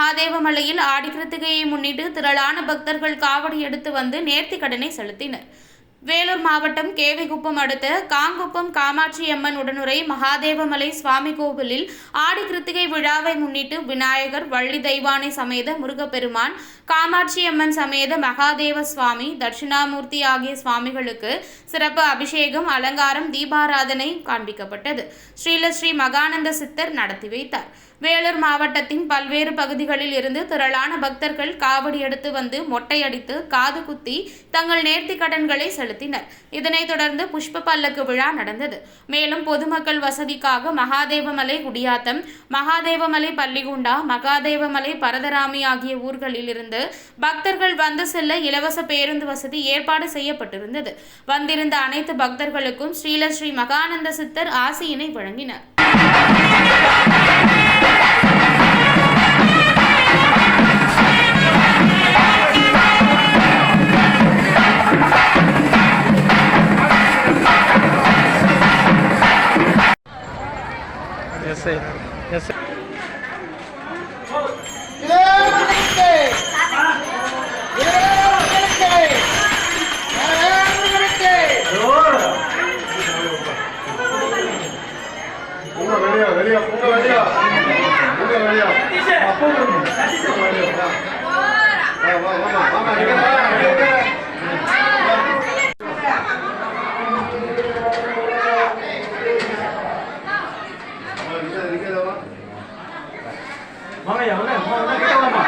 மகாதேவமலையில் ஆடி கிருத்திகையை முன்னிட்டு திரளான பக்தர்கள் காவடி எடுத்து வந்து நேர்த்திக் கடனை செலுத்தினர். வேலூர் மாவட்டம் கேவிகுப்பம் அடுத்த காங்குப்பம் காமாட்சி அம்மன் உடனுறை மகாதேவமலை சுவாமி கோவிலில் ஆடி கிருத்திகை விழாவை முன்னிட்டு விநாயகர், வள்ளி தெய்வானை சமேத முருகப்பெருமான், காமாட்சி அம்மன் சமேத மகாதேவ சுவாமி, தட்சிணாமூர்த்தி ஆகிய சுவாமிகளுக்கு சிறப்பு அபிஷேகம், அலங்காரம், தீபாராதனை காண்பிக்கப்பட்டது. ஸ்ரீ மகானந்த சித்தர் நடத்தி வைத்தார். வேலூர் மாவட்டத்தின் பல்வேறு பகுதிகளில் இருந்து திரளான பக்தர்கள் காவடி எடுத்து வந்து மொட்டையடித்து காது குத்தி தங்கள் நேர்த்திக் கடன்களை செலுத்தினர். இதனைத் தொடர்ந்து புஷ்ப பல்லக்கு விழா நடந்தது. மேலும் பொதுமக்கள் வசதிக்காக மகாதேவமலை குடியாத்தம், மகாதேவமலை பள்ளிகுண்டா, மகாதேவமலை பரதராமி ஆகிய ஊர்களில் இருந்து பக்தர்கள் வந்து செல்ல இலவச பேருந்து வசதி ஏற்பாடு செய்யப்பட்டிருந்தது. வந்திருந்த அனைத்து பக்தர்களுக்கும் ஸ்ரீ மகானந்த சித்தர் ஆசியினை வழங்கினர். Yes, sir. Yes, sir. Vamos,